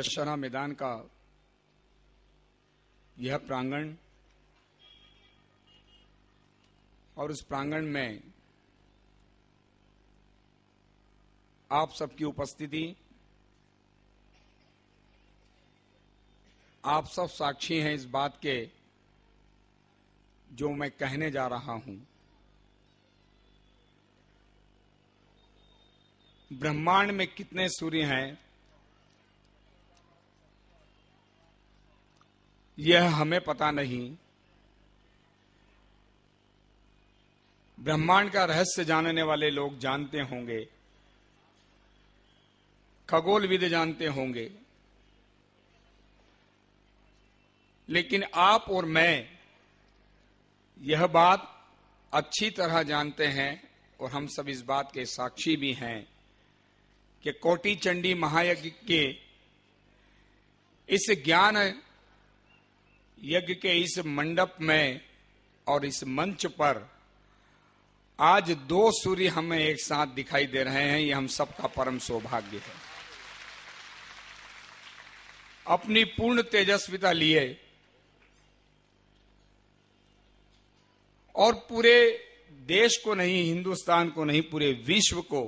दशहरा मैदान का यह प्रांगण और उस प्रांगण में आप सबकी उपस्थिति, आप सब साक्षी हैं इस बात के जो मैं कहने जा रहा हूं। ब्रह्मांड में कितने सूर्य हैं यह हमें पता नहीं। ब्रह्मांड का रहस्य जानने वाले लोग जानते होंगे, खगोलविद जानते होंगे, लेकिन आप और मैं यह बात अच्छी तरह जानते हैं और हम सब इस बात के साक्षी भी हैं कि कोटि चंडी महायज्ञ के इस ज्ञान यज्ञ के इस मंडप में और इस मंच पर आज दो सूर्य हमें एक साथ दिखाई दे रहे हैं। यह हम सबका परम सौभाग्य है। अपनी पूर्ण तेजस्विता लिए और पूरे देश को नहीं, हिंदुस्तान को नहीं, पूरे विश्व को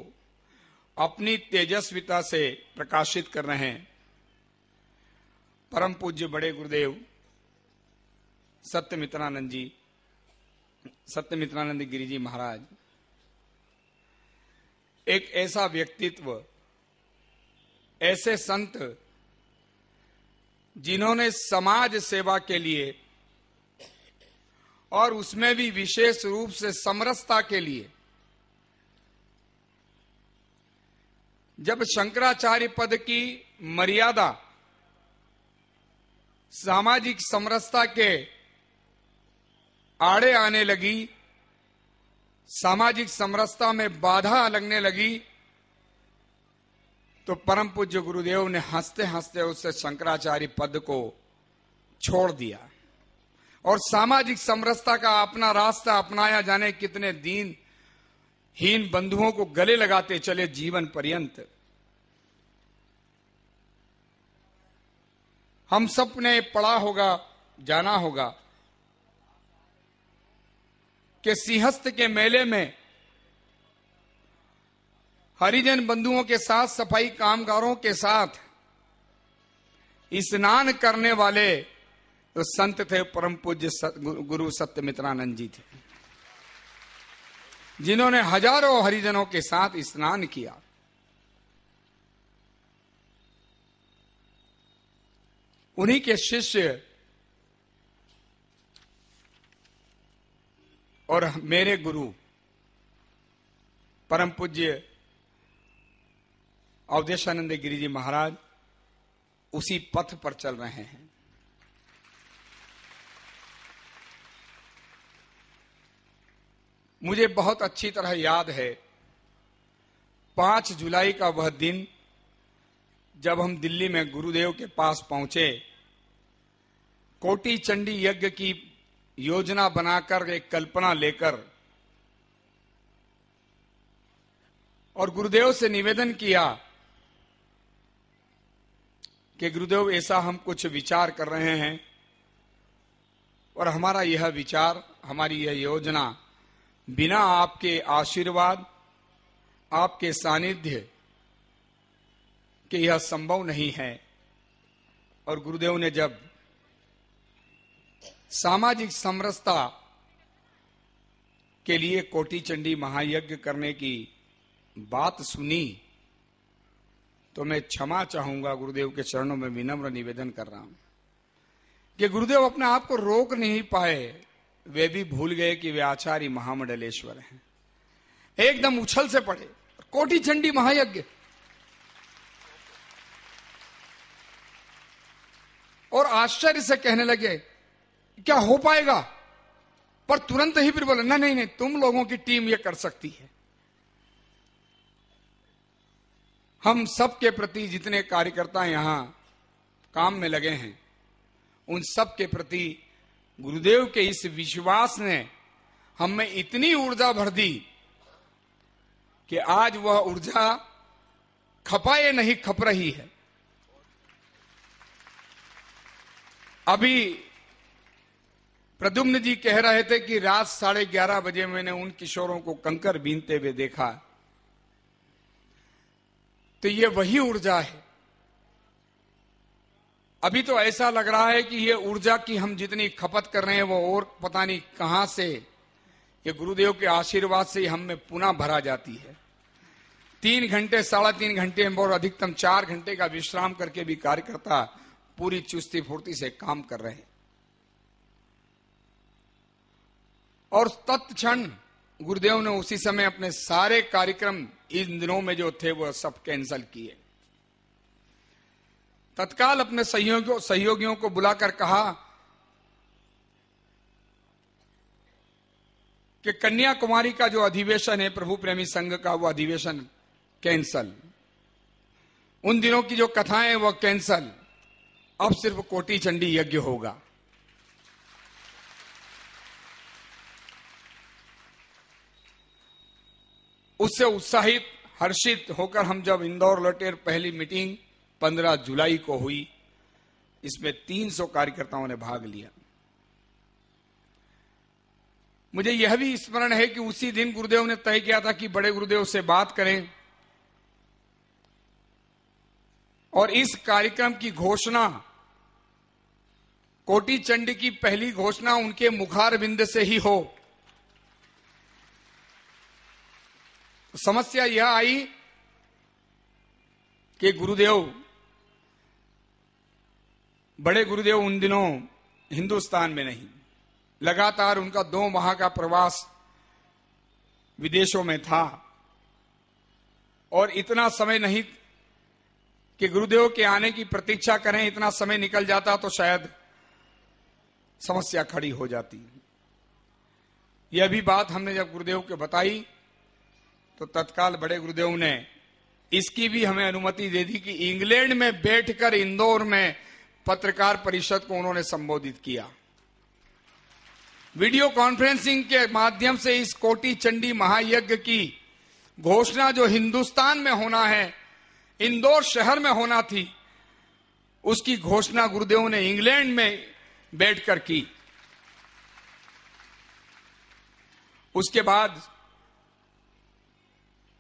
अपनी तेजस्विता से प्रकाशित कर रहे हैं परम पूज्य बड़े गुरुदेव सत्यमित्रानंद जी, सत्यमित्रानंद गिरी जी महाराज। एक ऐसा व्यक्तित्व, ऐसे संत जिन्होंने समाज सेवा के लिए और उसमें भी विशेष रूप से समरसता के लिए, जब शंकराचार्य पद की मर्यादा सामाजिक समरसता के आड़े आने लगी, सामाजिक समरसता में बाधा लगने लगी, तो परम पूज्य गुरुदेव ने हंसते हंसते उससे शंकराचार्य पद को छोड़ दिया और सामाजिक समरसता का अपना रास्ता अपनाया। जाने कितने दीनहीन बंधुओं को गले लगाते चले जीवन पर्यंत। हम सब ने पढ़ा होगा, जाना होगा कि सिंहस्थ के मेले में हरिजन बंधुओं के साथ, सफाई कामगारों के साथ स्नान करने वाले तो संत थे परम पूज्य गुरु सत्यमित्रानंद जी थे, जिन्होंने हजारों हरिजनों के साथ स्नान किया। उन्हीं के शिष्य और मेरे गुरु परम पूज्य अवधेशानंद गिरी जी महाराज उसी पथ पर चल रहे हैं। मुझे बहुत अच्छी तरह याद है 5 जुलाई का वह दिन जब हम दिल्ली में गुरुदेव के पास पहुंचे, कोटि चंडी यज्ञ की योजना बनाकर, एक कल्पना लेकर, और गुरुदेव से निवेदन किया कि गुरुदेव ऐसा हम कुछ विचार कर रहे हैं और हमारा यह विचार, हमारी यह योजना बिना आपके आशीर्वाद, आपके सानिध्य के यह संभव नहीं है। और गुरुदेव ने जब सामाजिक समरसता के लिए कोटि चंडी महायज्ञ करने की बात सुनी तो मैं क्षमा चाहूंगा, गुरुदेव के चरणों में विनम्र निवेदन कर रहा हूं कि गुरुदेव अपने आप को रोक नहीं पाए। वे भी भूल गए कि वे आचार्य महामंडलेश्वर हैं। एकदम उछल से पड़े, कोटि चंडी महायज्ञ, और आश्चर्य से कहने लगे क्या हो पाएगा? पर तुरंत ही फिर बोले नहीं नहीं, तुम लोगों की टीम ये कर सकती है। हम सब के प्रति जितने कार्यकर्ता यहां काम में लगे हैं, उन सब के प्रति गुरुदेव के इस विश्वास ने हम में इतनी ऊर्जा भर दी कि आज वह ऊर्जा खपाए नहीं खप रही है। अभी प्रद्युम्न जी कह रहे थे कि रात 11:30 बजे मैंने उन किशोरों को कंकर बीनते हुए देखा। तो ये वही ऊर्जा है। अभी तो ऐसा लग रहा है कि ये ऊर्जा की हम जितनी खपत कर रहे हैं वो और पता नहीं कहां से, ये गुरुदेव के आशीर्वाद से हम में पुनः भरा जाती है। 3 घंटे 3.5 घंटे और अधिकतम 4 घंटे का विश्राम करके भी कार्यकर्ता पूरी चुस्ती फुर्ती से काम कर रहे हैं। और तत्क्षण गुरुदेव ने उसी समय अपने सारे कार्यक्रम इन दिनों में जो थे वो सब कैंसिल किए। तत्काल अपने सहयोगियों को बुलाकर कहा कि कन्याकुमारी का जो अधिवेशन है प्रभु प्रेमी संघ का, वो अधिवेशन कैंसल, उन दिनों की जो कथाएं वो कैंसल, अब सिर्फ कोटि चंडी यज्ञ होगा। उससे उत्साहित हर्षित होकर हम जब इंदौर लौटे, पहली मीटिंग 15 जुलाई को हुई, इसमें 300 कार्यकर्ताओं ने भाग लिया। मुझे यह भी स्मरण है कि उसी दिन गुरुदेव ने तय किया था कि बड़े गुरुदेव से बात करें और इस कार्यक्रम की घोषणा, कोटि चंडी की पहली घोषणा उनके मुखारविंद से ही हो। समस्या यह आई कि गुरुदेव, बड़े गुरुदेव उन दिनों हिंदुस्तान में नहीं, लगातार उनका 2 माह का प्रवास विदेशों में था और इतना समय नहीं कि गुरुदेव के आने की प्रतीक्षा करें। इतना समय निकल जाता तो शायद समस्या खड़ी हो जाती। यह भी बात हमने जब गुरुदेव को बताई तो तत्काल बड़े गुरुदेव ने इसकी भी हमें अनुमति दे दी कि इंग्लैंड में बैठकर इंदौर में पत्रकार परिषद को उन्होंने संबोधित किया। वीडियो कॉन्फ्रेंसिंग के माध्यम से इस कोटि चंडी महायज्ञ की घोषणा जो हिंदुस्तान में होना है, इंदौर शहर में होना थी, उसकी घोषणा गुरुदेव ने इंग्लैंड में बैठकर की। उसके बाद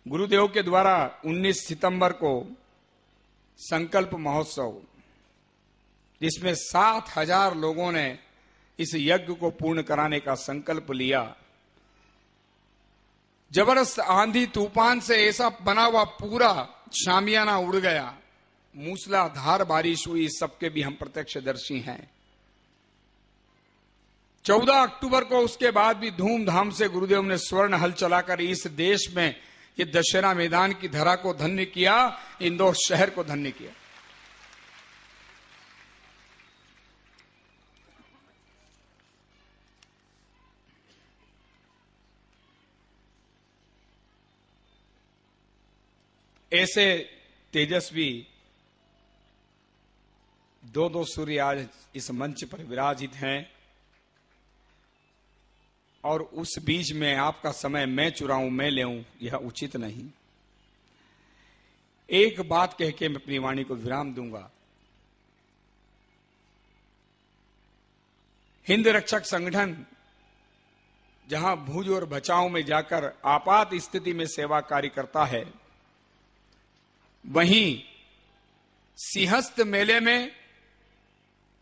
गुरुदेव के द्वारा 19 सितंबर को संकल्प महोत्सव, जिसमें 7,000 लोगों ने इस यज्ञ को पूर्ण कराने का संकल्प लिया। जबरदस्त आंधी तूफान से ऐसा बना हुआ पूरा शामियाना उड़ गया, मूसलाधार बारिश हुई, सबके भी हम प्रत्यक्षदर्शी हैं। 14 अक्टूबर को उसके बाद भी धूमधाम से गुरुदेव ने स्वर्ण हल चलाकर इस देश में ये दशहरा मैदान की धरा को धन्य किया, इंदौर शहर को धन्य किया। ऐसे तेजस्वी 2 सूर्य आज इस मंच पर विराजित हैं और उस बीच में आपका समय मैं चुराऊं, मैं लेऊं, यह उचित नहीं। एक बात कह के मैं अपनी वाणी को विराम दूंगा। हिंद रक्षक संगठन जहां भुज और बचाव में जाकर आपात स्थिति में सेवा कार्य करता है, वहीं सिंहस्थ मेले में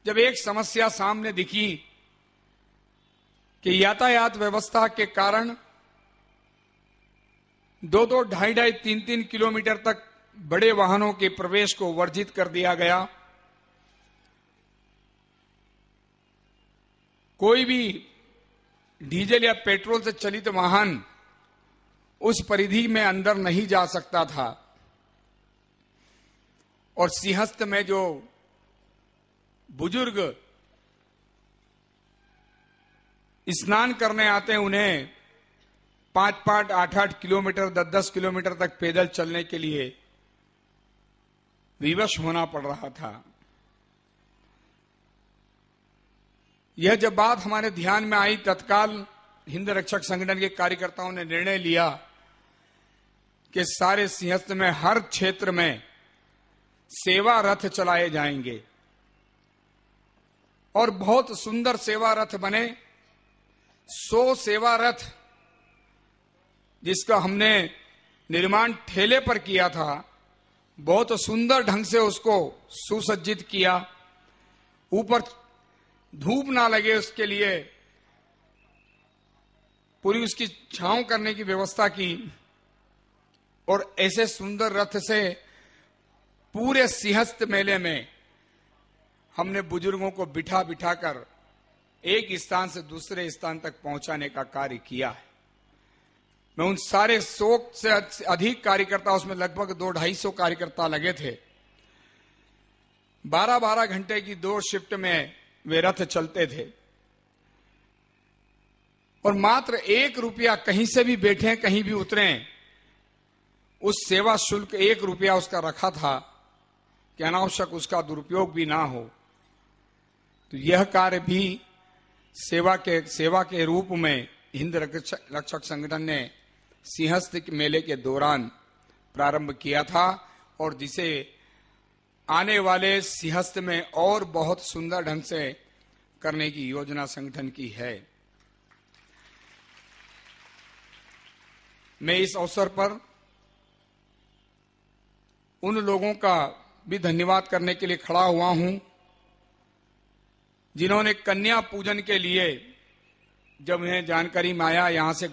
जब एक समस्या सामने दिखी कि यातायात व्यवस्था के कारण 2-2, 2.5-2.5, 3-3 किलोमीटर तक बड़े वाहनों के प्रवेश को वर्जित कर दिया गया। कोई भी डीजल या पेट्रोल से चलित वाहन उस परिधि में अंदर नहीं जा सकता था और सिंहस्थ में जो बुजुर्ग स्नान करने आते हैं, उन्हें 5-5, 8-8 किलोमीटर, 10-10 किलोमीटर तक पैदल चलने के लिए विवश होना पड़ रहा था। यह जब बात हमारे ध्यान में आई, तत्काल हिंद रक्षक संगठन के कार्यकर्ताओं ने निर्णय लिया कि सारे सिंहस्थ में हर क्षेत्र में सेवा रथ चलाए जाएंगे। और बहुत सुंदर सेवा रथ बने। 100 सेवा रथ जिसका हमने निर्माण ठेले पर किया था, बहुत सुंदर ढंग से उसको सुसज्जित किया। ऊपर धूप ना लगे उसके लिए पूरी उसकी छांव करने की व्यवस्था की। और ऐसे सुंदर रथ से पूरे सिंहस्थ मेले में हमने बुजुर्गों को बिठा बिठा कर एक स्थान से दूसरे स्थान तक पहुंचाने का कार्य किया है। मैं उन सारे 100 से अधिक कार्यकर्ता, उसमें लगभग 200-250 कार्यकर्ता लगे थे। 12-12 घंटे की 2 शिफ्ट में वे रथ चलते थे और मात्र 1 रुपया कहीं से भी बैठे कहीं भी उतरे, उस सेवा शुल्क 1 रुपया उसका रखा था कि अनावश्यक उसका दुरुपयोग भी ना हो। तो यह कार्य भी सेवा के रूप में हिंद रक्षक संगठन ने सिंहस्थ मेले के दौरान प्रारंभ किया था और जिसे आने वाले सिंहस्थ में और बहुत सुंदर ढंग से करने की योजना संगठन की है। मैं इस अवसर पर उन लोगों का भी धन्यवाद करने के लिए खड़ा हुआ हूं जिन्होंने कन्या पूजन के लिए, जब उन्हें जानकारी में आया यहां से